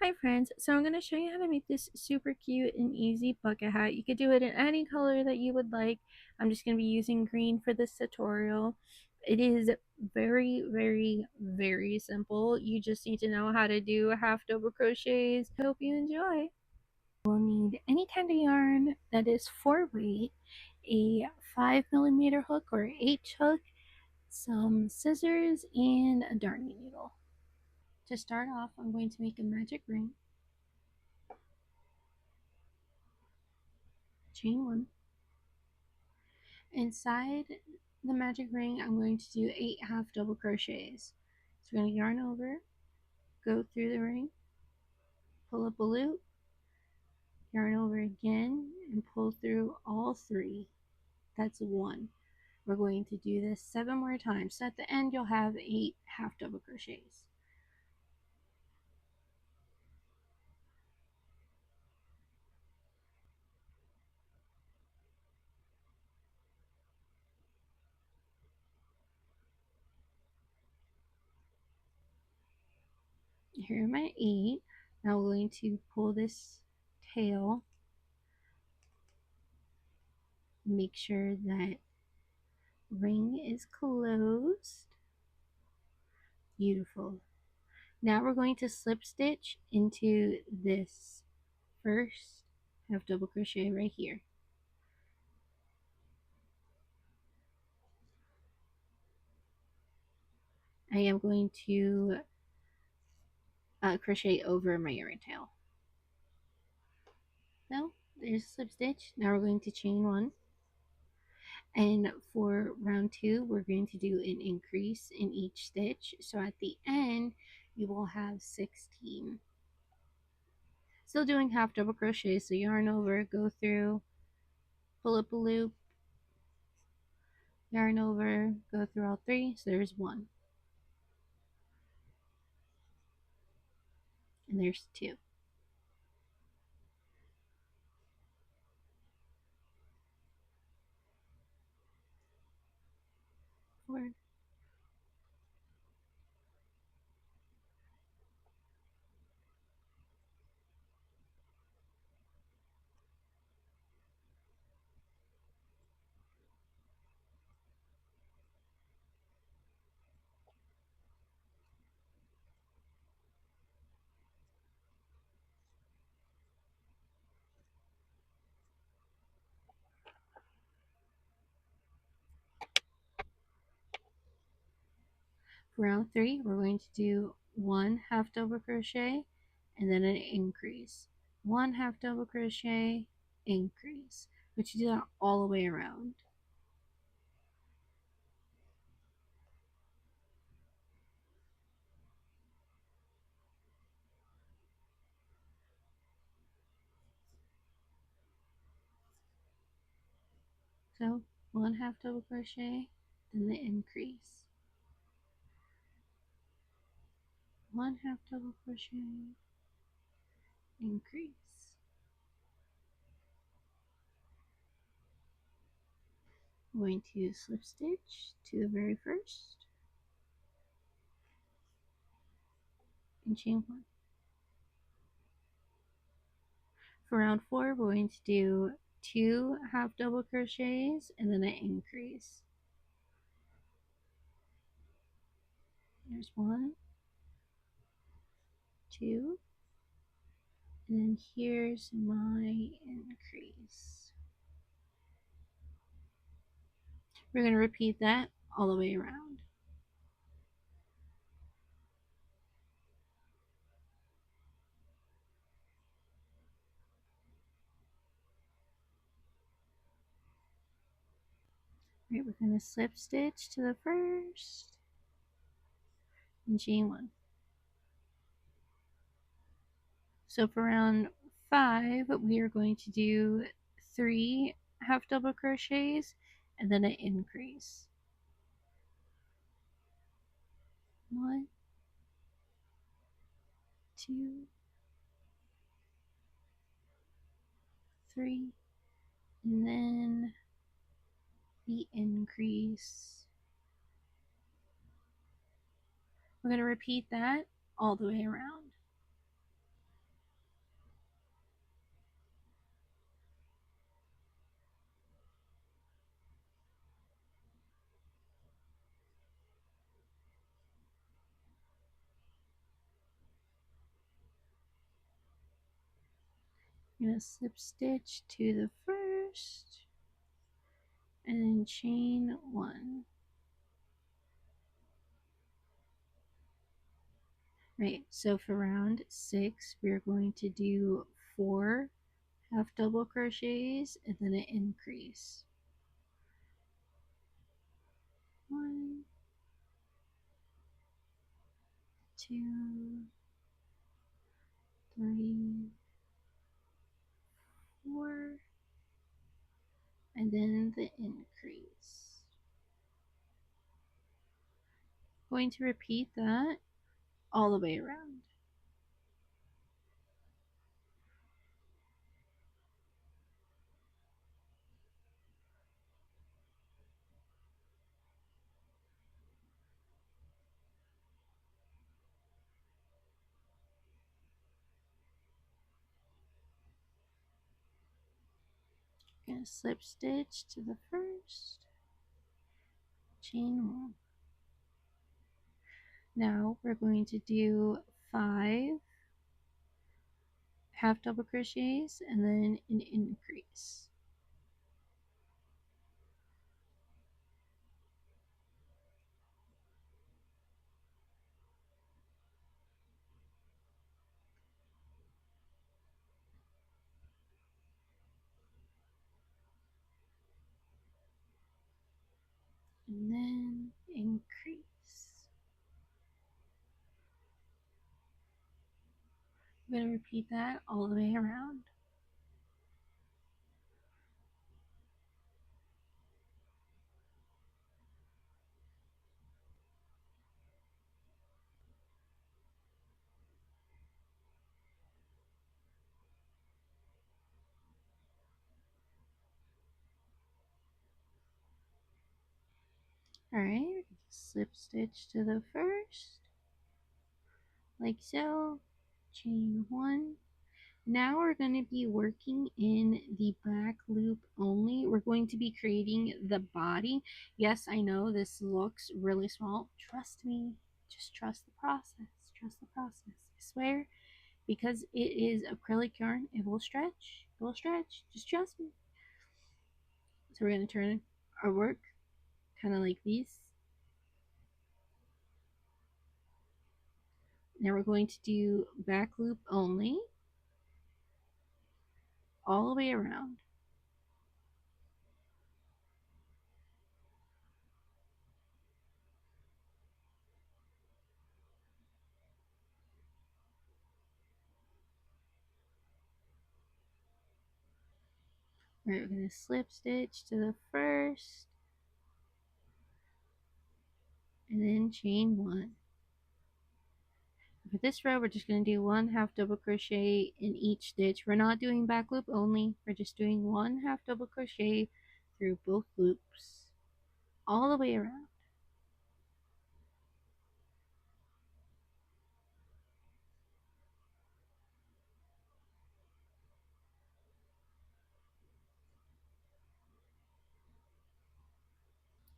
Hi friends, so I'm going to show you how to make this super cute and easy bucket hat. You could do it in any color that you would like. I'm just going to be using green for this tutorial. It is very simple. You just need to know how to do half double crochets. I hope you enjoy. We'll need any kind of yarn that is 4 weight, a 5mm hook or H hook, some scissors, and a darning needle. To start off, I'm going to make a magic ring. Chain 1. Inside the magic ring, I'm going to do 8 half double crochets. So we're going to yarn over, go through the ring, pull up a loop, yarn over again, and pull through all 3. That's 1. We're going to do this 7 more times. So at the end, you'll have 8 half double crochets. Here are my 8. Now we're going to pull this tail, make sure that ring is closed. Beautiful. Now we're going to slip stitch into this first half double crochet right here. I am going to crochet over my yarn tail. So there's a slip stitch. Now we're going to chain 1. And for round 2, we're going to do an increase in each stitch. So at the end, you will have 16. Still doing half double crochet, so yarn over, go through, pull up a loop, yarn over, go through all 3, so there's 1. And there's 2. 4. For round 3, we're going to do 1 half double crochet and then an increase. 1 half double crochet, increase. But you do that all the way around. So 1 half double crochet, then the increase. 1 half double crochet, increase. I'm going to slip stitch to the very first and chain 1. For round 4, we're going to do 2 half double crochets and then an increase. There's 1, 2, and then here's my increase. We're going to repeat that all the way around. Right, we're going to slip stitch to the first and chain 1. So for round 5, we are going to do 3 half double crochets and then an increase. 1, 2, 3, and then the increase. We're going to repeat that all the way around. I'm going to slip stitch to the first and then chain 1. Right, so for round 6 we're going to do 4 half double crochets and then an increase. 1, 2, 3, 4, and then the increase. Going to repeat that all the way around. Gonna slip stitch to the first, chain 1. Now we're going to do 5 half double crochets and then an increase. And then increase. I'm going to repeat that all the way around. Alright, slip stitch to the first, like so, chain 1. Now we're going to be working in the back loop only. We're going to be creating the body. Yes, I know this looks really small. Trust me. Just trust the process. Trust the process. I swear. Because it is acrylic yarn, it will stretch. It will stretch. Just trust me. So we're going to turn our work kind of like these. Now we're going to do back loop only all the way around. We're going to slip stitch to the first and then chain 1. For this row, we're just going to do 1 half double crochet in each stitch. We're not doing back loop only. We're just doing 1 half double crochet through both loops all the way around.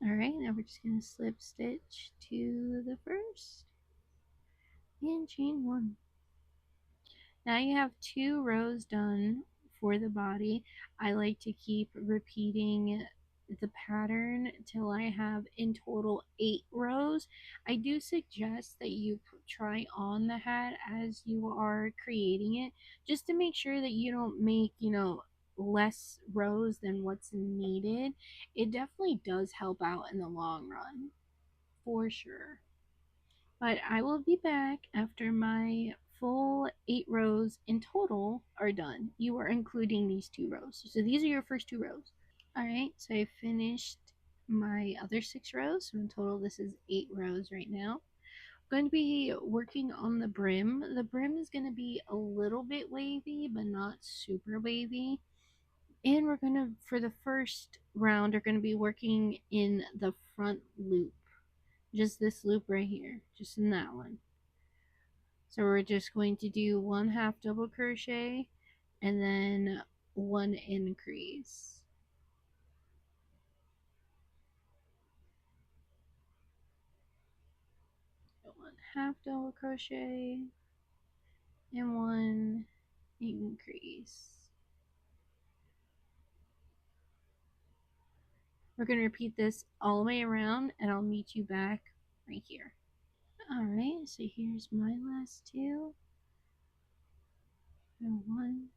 Alright, now we're just going to slip stitch to the first and chain 1. Now you have 2 rows done for the body. I like to keep repeating the pattern till I have in total 8 rows. I do suggest that you try on the hat as you are creating it, just to make sure that you don't make, less rows than what's needed. It definitely does help out in the long run, for sure. But I will be back after my full 8 rows in total are done. You are including these 2 rows. So these are your first 2 rows. Alright, so I finished my other 6 rows. So in total this is 8 rows right now. I'm going to be working on the brim. The brim is going to be a little bit wavy, but not super wavy. And we're going to, for the first round, we're going to be working in the front loop. Just this loop right here, just in that one. So we're just going to do 1 half double crochet and then 1 increase. 1 half double crochet and 1 increase. We're going to repeat this all the way around, and I'll meet you back right here. Alright, so here's my last two. And one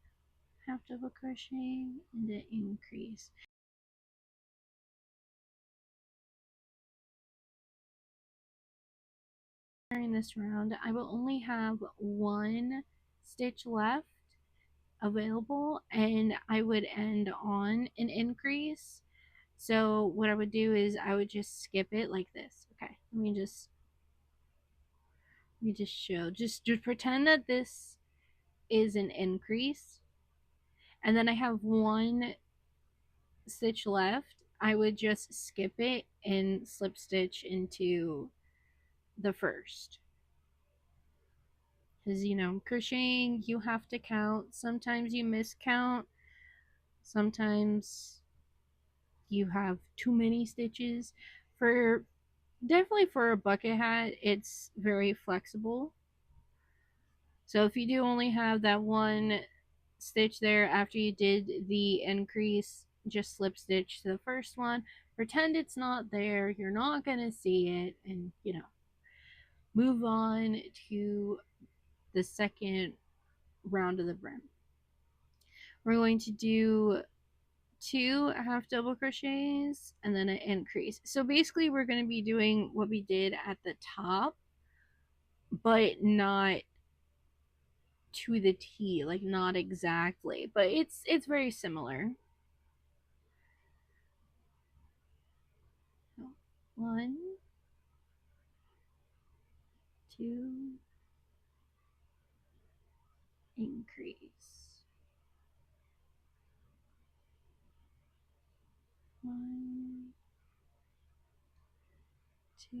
half double crochet and an increase. During this round, I will only have one stitch left available, and I would end on an increase. So what I would do is I would just skip it like this. Okay, let me just show. Just pretend that this is an increase, and then I have one stitch left. I would just skip it and slip stitch into the first. Because, you know, crocheting, you have to count. Sometimes you miscount. Sometimes you have too many stitches. For definitely for a bucket hat, it's very flexible. So if you do only have that one stitch there after you did the increase, just slip stitch to the first one. Pretend it's not there. You're not going to see it, and, you know, move on to the second round of the brim. We're going to do 2 half double crochets and then an increase. So basically we're going to be doing what we did at the top, but not to the T, like not exactly, but it's very similar. 1, 2, increase. 1, 2,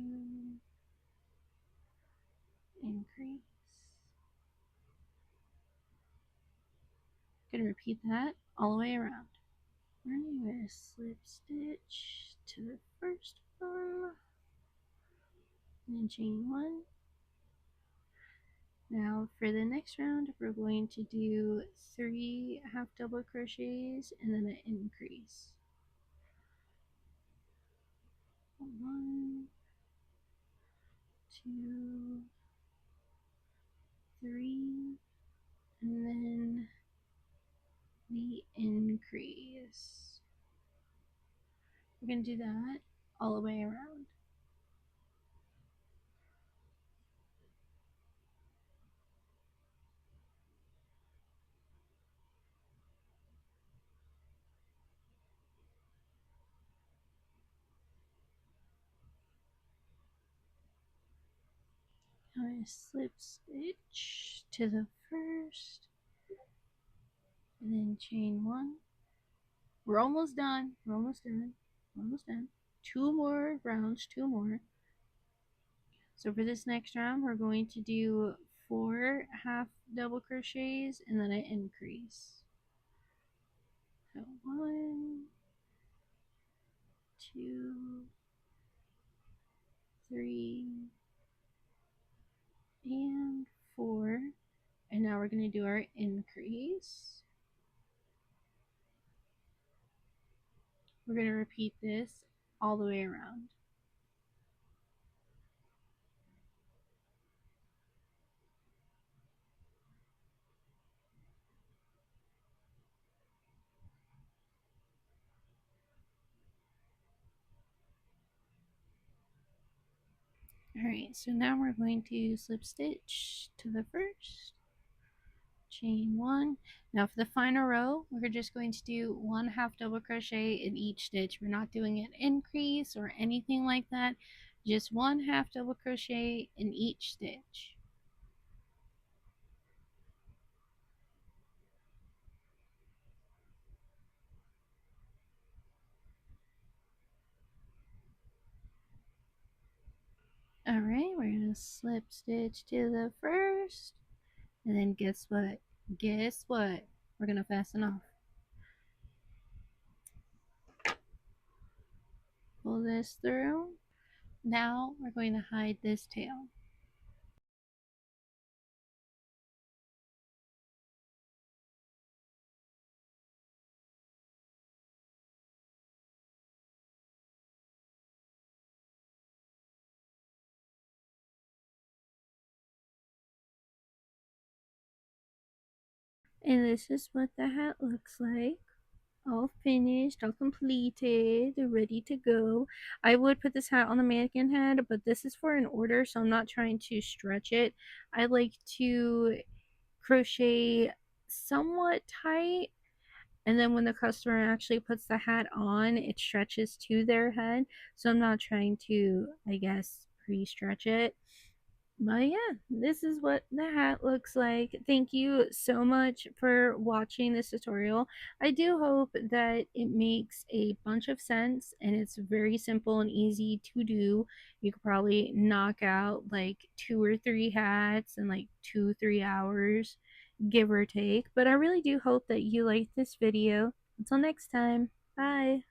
increase. Gonna repeat that all the way around. We're going to slip stitch to the first one, and then chain 1. Now for the next round, we're going to do 3 half double crochets and then an increase. 1, 2, 3, and then the increase. We're going to do that all the way around. Now I slip stitch to the first, and then chain 1. We're almost done. We're almost done. We're almost done. 2 more rounds, 2 more. So for this next round, we're going to do 4 half double crochets and then an increase. So 1, 2, 3, and 4. And now we're going to do our increase. We're going to repeat this all the way around. Alright, so now we're going to slip stitch to the first, chain 1. Now for the final row, we're just going to do 1 half double crochet in each stitch. We're not doing an increase or anything like that, just 1 half double crochet in each stitch. Alright, we're going to slip stitch to the first, and then guess what? Guess what? We're going to fasten off. Pull this through. Now we're going to hide this tail. And this is what the hat looks like. All finished, all completed, ready to go. I would put this hat on the mannequin head, but this is for an order, so I'm not trying to stretch it. I like to crochet somewhat tight, and then when the customer actually puts the hat on, it stretches to their head. So I'm not trying to, I guess, pre-stretch it. But yeah, this is what the hat looks like. Thank you so much for watching this tutorial. I do hope that it makes a bunch of sense and it's very simple and easy to do. You could probably knock out like 2 or 3 hats in like 2-3 hours, give or take. But I really do hope that you liked this video. Until next time, bye.